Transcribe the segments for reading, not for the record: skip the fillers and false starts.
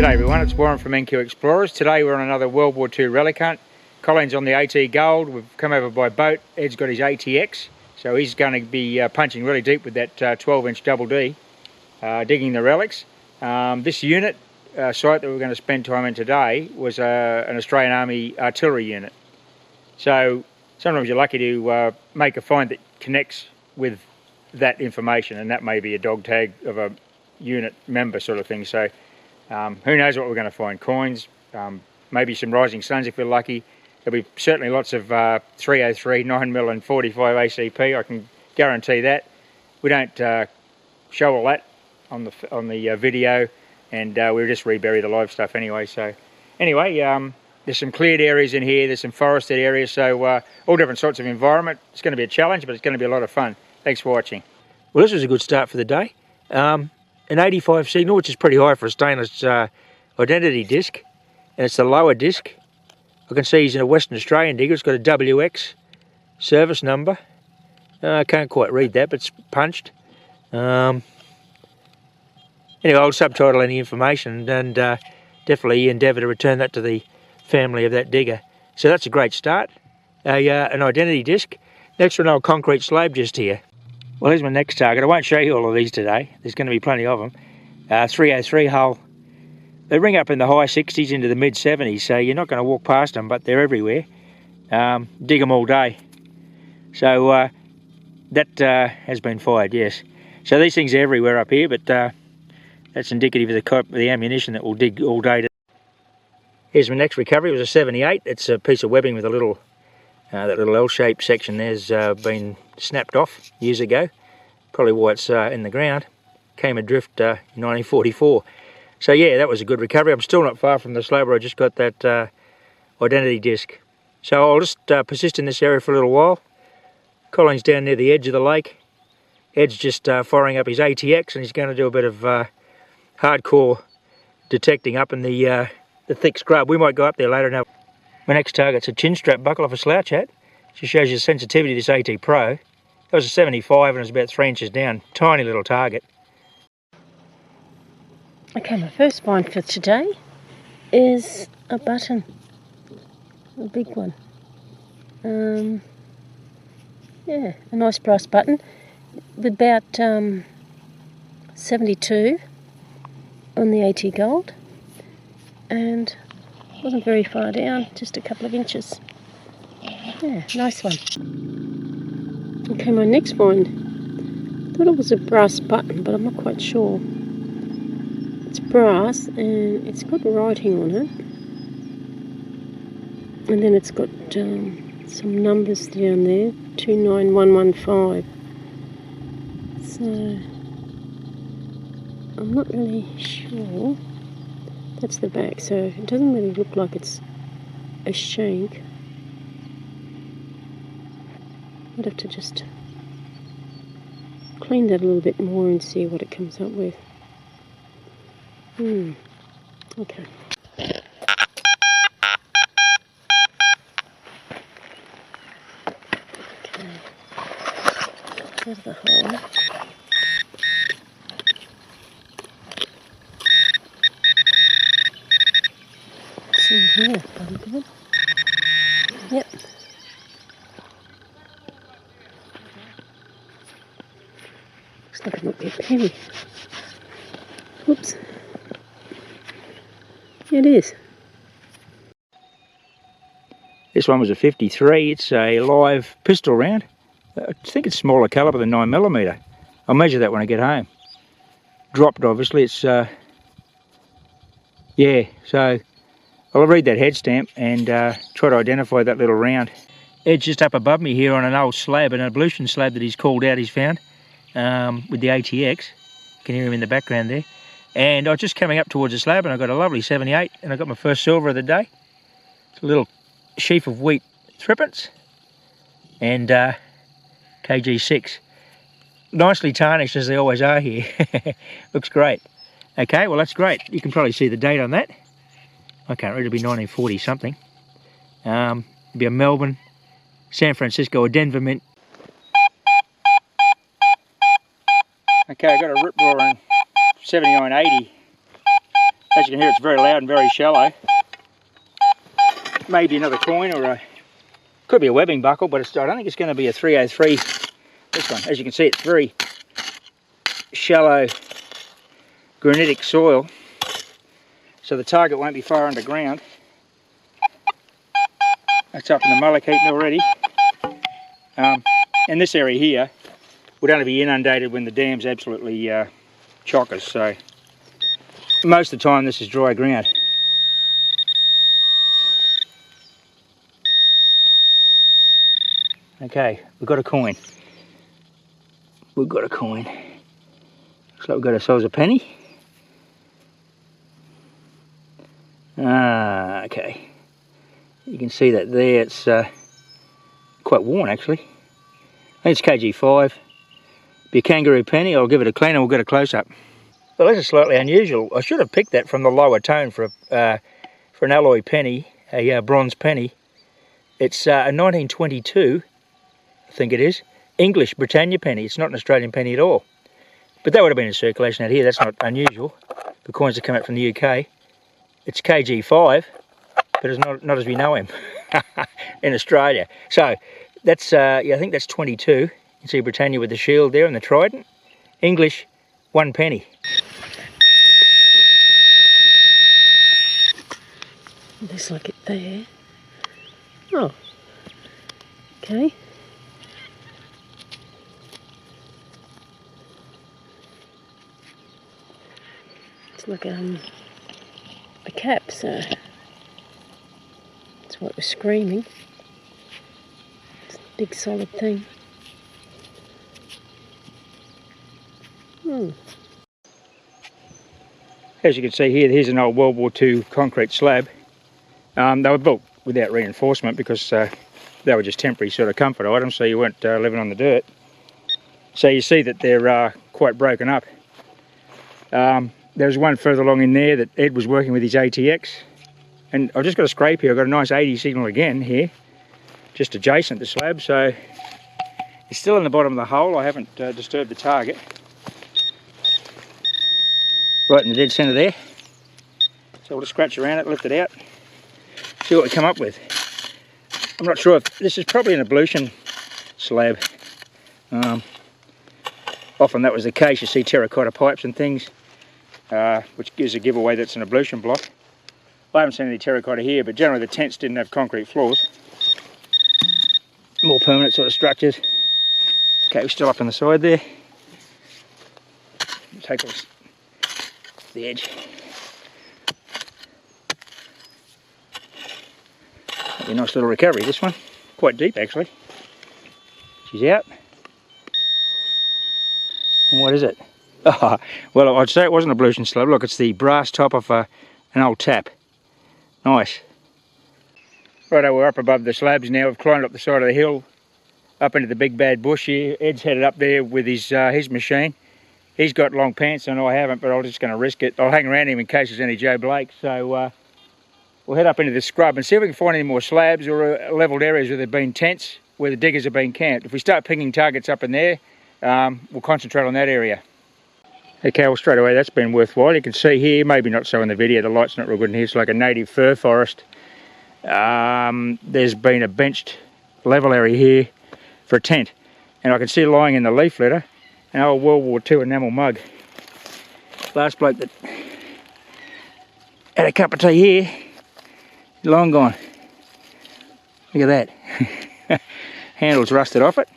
G'day everyone, it's Warren from NQ Explorers. Today we're on another World War II relic hunt. Colin's on the AT Gold. We've come over by boat. Ed's got his ATX, so he's going to be punching really deep with that 12-inch double D, digging the relics. This unit site that we're going to spend time in today was an Australian Army artillery unit. So sometimes you're lucky to make a find that connects with that information, and that may be a dog tag of a unit member sort of thing. So who knows what we're going to find. Coins, maybe some rising suns if we're lucky. There'll be certainly lots of 303, 9mm and 45 ACP, I can guarantee that. We don't show all that on the video, and we'll just rebury the live stuff anyway. So anyway, there's some cleared areas in here, there's some forested areas, so all different sorts of environment. It's going to be a challenge, but it's going to be a lot of fun. Thanks for watching. Well, this was a good start for the day. An 85 signal, which is pretty high for a stainless identity disc, and it's the lower disc. I can see he's in a Western Australian digger. It's got a WX service number. I can't quite read that, but it's punched. Anyway, I'll subtitle any information and definitely endeavour to return that to the family of that digger. So that's a great start. An identity disc. Next one, old concrete slab just here. Well, here's my next target. I won't show you all of these today. There's going to be plenty of them. 303 hull. They ring up in the high 60s into the mid 70s, so you're not going to walk past them, but they're everywhere. Dig them all day. So that has been fired, yes. So these things are everywhere up here, but that's indicative of the ammunition that will dig all day. Here's my next recovery. It was a 78. It's a piece of webbing with a little, that little L-shaped section there's been snapped off years ago. Probably why it's in the ground. Came adrift in 1944. So yeah, that was a good recovery. I'm still not far from the slab where I just got that identity disc. So I'll just persist in this area for a little while. Colin's down near the edge of the lake. Ed's just firing up his ATX, and he's going to do a bit of hardcore detecting up in the thick scrub. We might go up there later and have... My next target's a chin strap buckle off a slouch hat. Just shows you the sensitivity of this AT Pro. That was a 75 and it was about 3 inches down. Tiny little target. Okay, my first find for today is a button, a big one. Yeah, a nice brass button with about 72 on the AT Gold, and wasn't very far down, just a couple of inches. Yeah, nice one. Okay, my next find, thought it was a brass button, but I'm not quite sure. It's brass and it's got writing on it, and then it's got some numbers down there, 29115. So I'm not really sure. That's the back, so it doesn't really look like it's a shank. I'd have to just clean that a little bit more and see what it comes up with. Okay. Okay. Out of the hole. See here, pretty good. Yep. Looks like it might be a penny. Oops. It is. This one was a 53. It's a live pistol round. I think it's smaller caliber than 9mm. I'll measure that when I get home. Dropped, obviously. It's yeah. So I'll read that head stamp and try to identify that little round. Ed's just up above me here on an old slab, an ablution slab that he's called out. He's found with the ATX. You can hear him in the background there. And I was just coming up towards the slab and I got a lovely 78 and I got my first silver of the day. It's a little sheaf of wheat threepence and KG6. Nicely tarnished as they always are here. Looks great. Okay, well that's great. You can probably see the date on that. I can't read, it'll be 1940 something. It'll be a Melbourne, San Francisco or Denver mint. Okay, I got a rip roaring 7980 As you can hear, it's very loud and very shallow. Maybe another coin or a... Could be a webbing buckle, but I don't think it's going to be a 303. This one. As you can see, it's very shallow granitic soil. So the target won't be far underground. That's up in the mullock heap already. And this area here would only be inundated when the dam's absolutely chockers. So most of the time this is dry ground. Okay, we've got a coin. We've got a coin. Looks like we've got ourselves a penny. Okay. You can see that there. It's quite worn actually. I think it's KG5. Be a kangaroo penny. I'll give it a clean and we'll get a close-up. Well, this is slightly unusual. I should have picked that from the lower tone for an alloy penny, a bronze penny. It's a 1922, I think it is, English Britannia penny. It's not an Australian penny at all. But that would have been in circulation out here. That's not unusual. The coins that come out from the UK. It's KG5, but it's not as we know him in Australia. So that's yeah, I think that's 22. You can see Britannia with the shield there and the trident. English, 1 penny. Looks like it there. Oh, okay. It's like a cap, so that's what we're screaming. It's a big solid thing. As you can see here, here's an old World War II concrete slab. They were built without reinforcement because they were just temporary sort of comfort items, so you weren't living on the dirt. So you see that they're quite broken up. There's one further along in there that Ed was working with his ATX, and I've just got a scrape here. I've got a nice 80 signal again here, just adjacent to the slab, so it's still in the bottom of the hole. I haven't disturbed the target. Right in the dead centre there. So we'll just scratch around it, lift it out, see what we come up with. I'm not sure if this is probably an ablution slab. Often that was the case. You see terracotta pipes and things, which gives a giveaway that's an ablution block. I haven't seen any terracotta here, but generally the tents didn't have concrete floors. More permanent sort of structures. Okay, we're still up on the side there. Take off the edge. That'll be a nice little recovery, this one. Quite deep actually. She's out. And what is it? Oh, well, I'd say it wasn't a ablution slab. Look, it's the brass top of an old tap. Nice. Righto, we're up above the slabs now. We've climbed up the side of the hill, up into the big bad bush here. Ed's headed up there with his machine. He's got long pants and I haven't, but I'm just going to risk it. I'll hang around him in case there's any Joe Blake. So we'll head up into the scrub and see if we can find any more slabs or levelled areas where there have been tents, where the diggers have been camped. If we start pinging targets up in there, we'll concentrate on that area. Okay, well straight away that's been worthwhile. You can see here, maybe not so in the video, the light's not real good in here, it's like a native fir forest. There's been a benched level area here for a tent, and I can see lying in the leaf litter an old World War II enamel mug. Last bloke that had a cup of tea here, long gone. Look at that. Handle's rusted off it,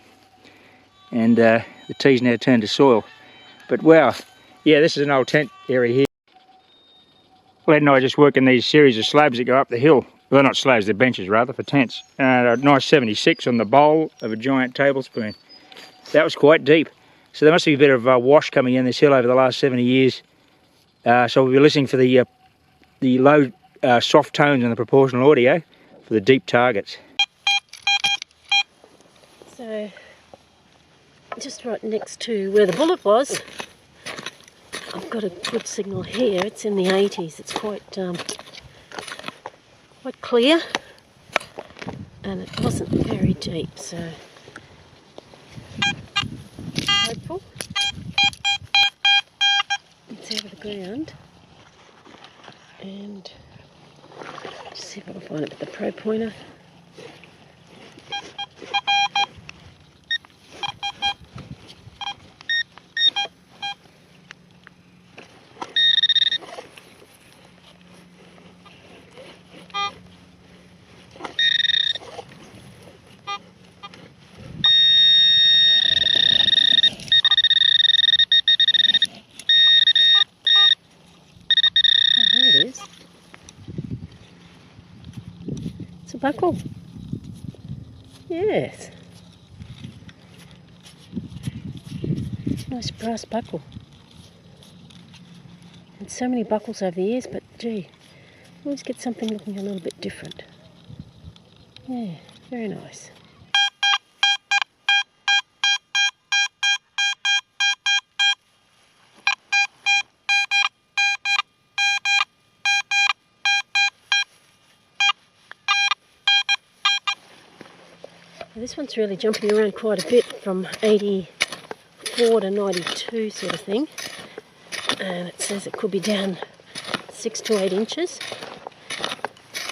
and the tea's now turned to soil. But wow, yeah, this is an old tent area here. Well, Ed and I just work in these series of slabs that go up the hill. Well, not slabs, they're benches rather, for tents. A nice 76 on the bowl of a giant tablespoon. That was quite deep. So there must be a bit of wash coming in this hill over the last 70 years. So we'll be listening for the low soft tones in the proportional audio for the deep targets. So, just right next to where the bullet was, I've got a good signal here. It's in the 80s. It's quite clear, and it wasn't very deep, so hopeful. It's out of the ground. And just see if I can find it with the Pro Pointer. There it is. It's a buckle. Yes. Nice brass buckle. And so many buckles over the years, but gee, always get something looking a little bit different. Yeah, very nice. This one's really jumping around quite a bit from 84 to 92 sort of thing. And it says it could be down 6 to 8 inches.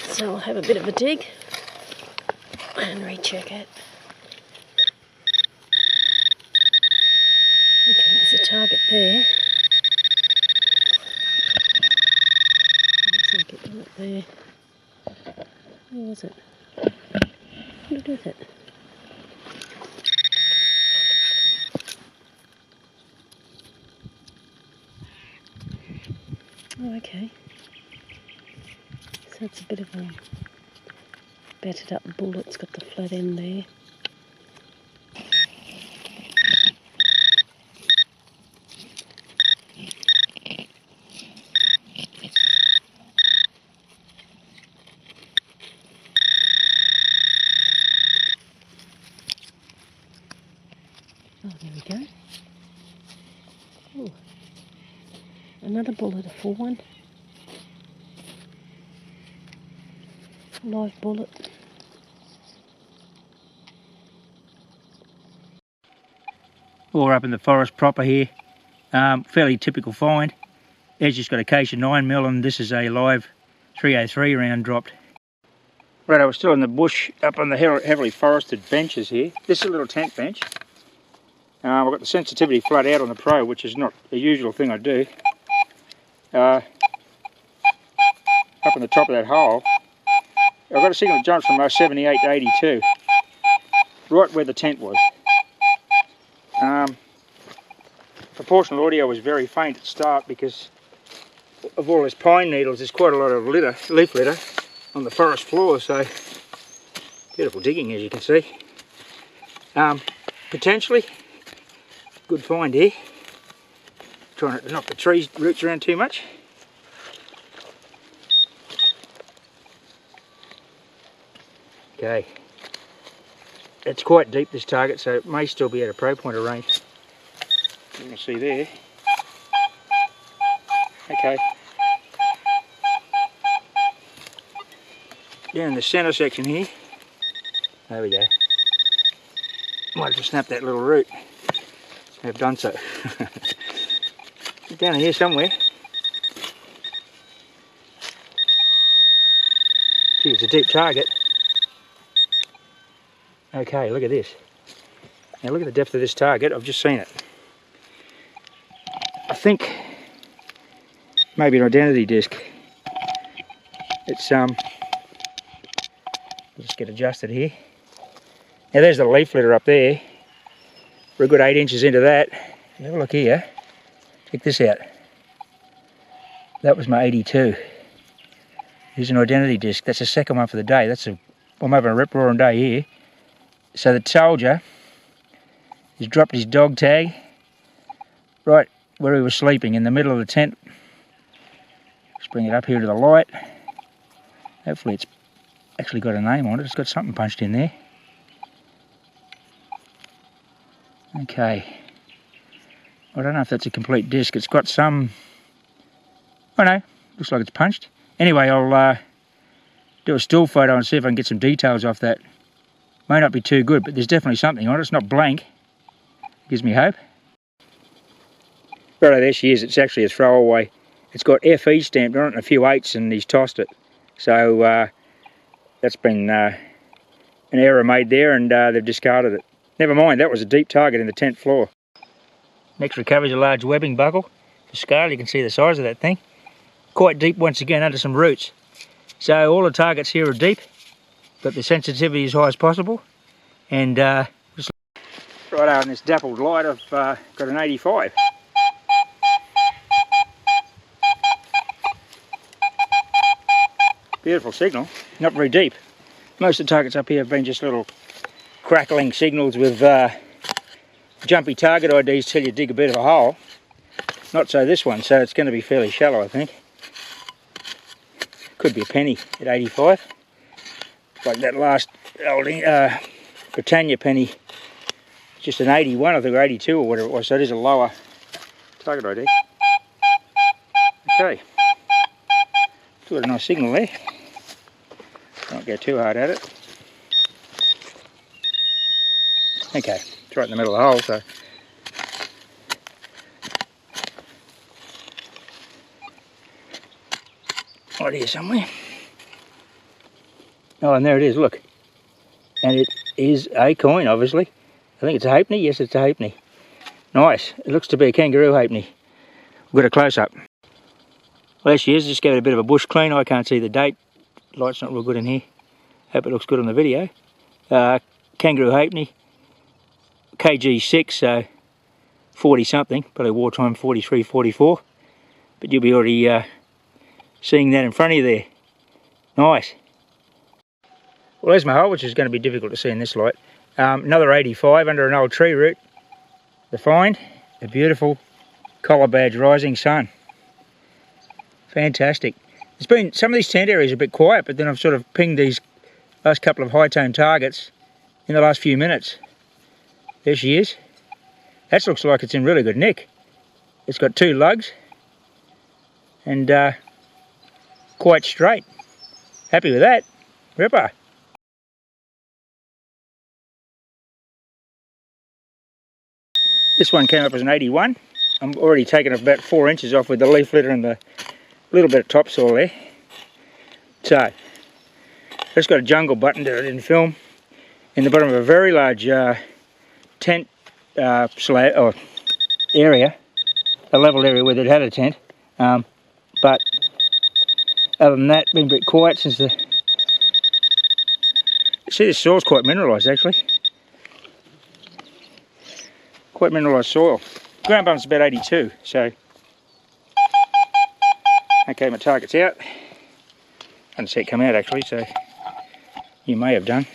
So I'll have a bit of a dig and recheck it. Okay, there's a target there. Let's get right there. Where was it? What did I do with it? Oh, okay. So it's a bit of a battered up bullet. It's got the flat end there. Oh, there we go. Oh, another bullet, a full one. Live bullet. We're up in the forest proper here. Fairly typical find. Ed's just got a case of 9mm and this is a live 303 round dropped. Right, I was still in the bush up on the heavily forested benches here. This is a little tent bench. I've got the sensitivity flat out on the Pro, which is not a usual thing I do. Up on the top of that hole, I've got a signal that jumps from 78 to 82, right where the tent was. Proportional audio was very faint at the start because of all this pine needles. There's quite a lot of leaf litter on the forest floor, so beautiful digging as you can see. Potentially good find here. Trying not to knock the trees roots around too much. Okay, it's quite deep this target, so it may still be at a Pro Pointer range. You can see there. Okay. Down in the centre section here. There we go. Might have to snap that little root. I've done so. Down here somewhere. Gee, it's a deep target. Okay, look at this. Now look at the depth of this target. I've just seen it. I think maybe an identity disc. It's I'll just get adjusted here. Now there's the leaf litter up there. We're a good 8 inches into that. Have a look here. Check this out. That was my 82. Here's an identity disc. That's the second one for the day. I'm having a rip-roaring day here. So the soldier has dropped his dog tag right where he was sleeping in the middle of the tent. Let's bring it up here to the light. Hopefully it's actually got a name on it. It's got something punched in there. Okay. I don't know if that's a complete disc. It's got some... Oh no, looks like it's punched. Anyway, I'll do a still photo and see if I can get some details off that. May not be too good, but there's definitely something on it. It's not blank. Gives me hope. Right, there she is. It's actually a throwaway it's got FE stamped on it and a few 8s, and he's tossed it. So that's been an error made there, and they've discarded it. Never mind, that was a deep target in the tent floor. Next recovery is a large webbing buckle. The scale, you can see the size of that thing. Quite deep once again, under some roots. So all the targets here are deep, but the sensitivity as high as possible. And right out in this dappled light, I've got an 85. Beautiful signal, not very deep. Most of the targets up here have been just little crackling signals with jumpy target IDs till you dig a bit of a hole. Not so this one, so it's going to be fairly shallow, I think. Could be a penny at 85. Like that last old Britannia penny, just an 81, I think, or 82 or whatever it was, so it is a lower target ID. Okay, got a nice signal there. Don't go too hard at it. Okay, it's right in the middle of the hole, so right here somewhere. Oh, and there it is, look. And it is a coin, obviously. I think it's a halfpenny. Yes, it's a halfpenny. Nice. It looks to be a kangaroo halfpenny. We've got a close-up. Well, there she is. Just gave it a bit of a bush clean. I can't see the date. Light's not real good in here. Hope it looks good on the video. Kangaroo halfpenny. KG6, so 40 something. Probably wartime 43, 44. But you'll be already seeing that in front of you there. Nice. Well, there's my hole, which is going to be difficult to see in this light. Another 85 under an old tree root. The find, a beautiful collar badge rising sun. Fantastic. It's been, some of these tent areas are a bit quiet, but then I've sort of pinged these last couple of high-tone targets in the last few minutes. There she is. That looks like it's in really good nick. It's got 2 lugs and quite straight. Happy with that. Ripper. This one came up as an 81. I'm already taking about 4 inches off with the leaf litter and the little bit of topsoil there. So, just got a jungle button that I didn't film in the bottom of a very large tent slab or area, a level area where they'd had a tent. But other than that, been a bit quiet since the. See, this soil's quite mineralised actually. Quite mineralised soil. Ground bump's about 82, so. Okay, my target's out. I didn't see it come out actually, so you may have done.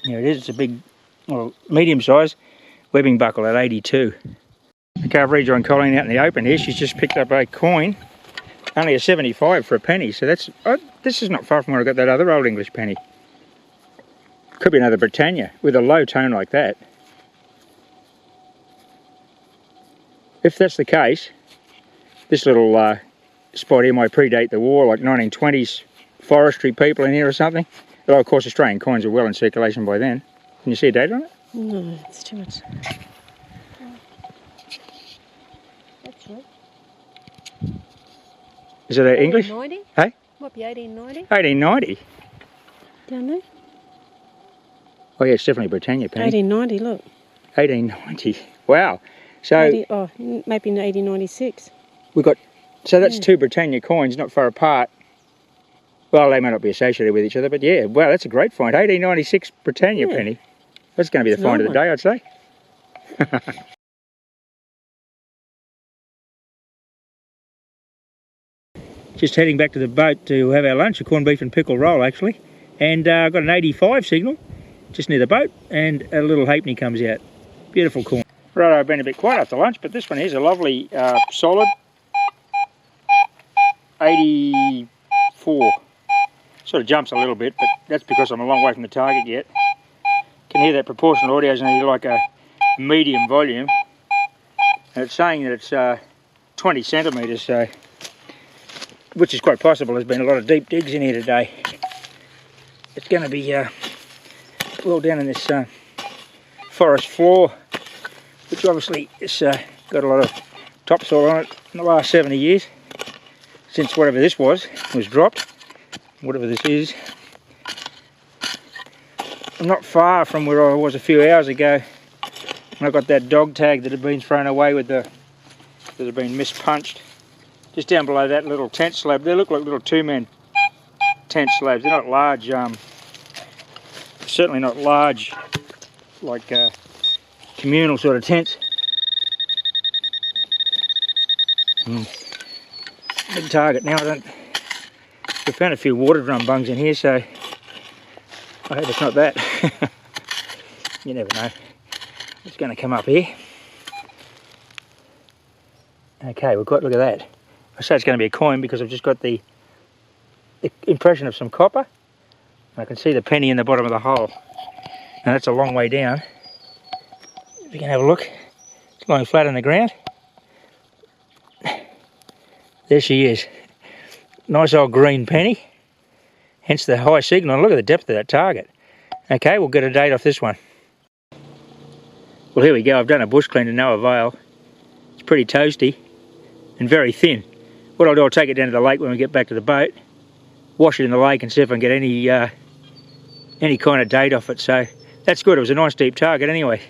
Here it is, it's a big, well, medium size webbing buckle at 82. Okay, I've rejoined Colleen out in the open here. She's just picked up a coin, only a 75 for a penny, so that's, this is not far from where I got that other old English penny. Could be another Britannia with a low tone like that. If that's the case, this little spot here might predate the war, like 1920s forestry people in here or something. Although of course Australian coins are well in circulation by then. Can you see a date on it? No, it's too much. Actually. Is it English? 1890? Hey? Might be 1890. 1890? Down there? Oh yeah, it's definitely Britannia penny. 1890, look. 1890. Wow. So 80, oh, maybe 1896. We've got, so that's 2 Britannia coins, not far apart. Well, they may not be associated with each other, but yeah, wow, that's a great find. 1896 Britannia penny. That's going to be the find of the day, I'd say. Just heading back to the boat to have our lunch, a corned beef and pickle roll actually. And I've got an 85 signal just near the boat, and a little halfpenny comes out. Beautiful corn. Right, I've been a bit quiet after lunch, but this one here's a lovely solid 84. Sort of jumps a little bit, but that's because I'm a long way from the target yet. Can hear that proportional audio is only like a medium volume, and it's saying that it's 20 centimetres, so which is quite possible. There's been a lot of deep digs in here today. It's going to be well down in this forest floor which obviously has got a lot of topsoil on it in the last 70 years, since whatever this was dropped, whatever this is. I'm not far from where I was a few hours ago when I got that dog tag that had been thrown away with that had been mispunched. Just down below that little tent slab. They look like little two-man tent slabs. They're not large, certainly not large like communal sort of tents. Big target. Now we found a few water drum bungs in here, so I hope it's not that. You never know. It's going to come up here. Okay, look at that. I say it's going to be a coin because I've just got the impression of some copper. I can see the penny in the bottom of the hole. Now that's a long way down. If you can have a look, it's lying flat on the ground. There she is. Nice old green penny. Hence the high signal. Look at the depth of that target. Okay, we'll get a date off this one. Well, here we go. I've done a bush clean to no avail. It's pretty toasty and very thin. What I'll do, I'll take it down to the lake when we get back to the boat, wash it in the lake and see if I can get any kind of date off it. So that's good. It was a nice deep target anyway.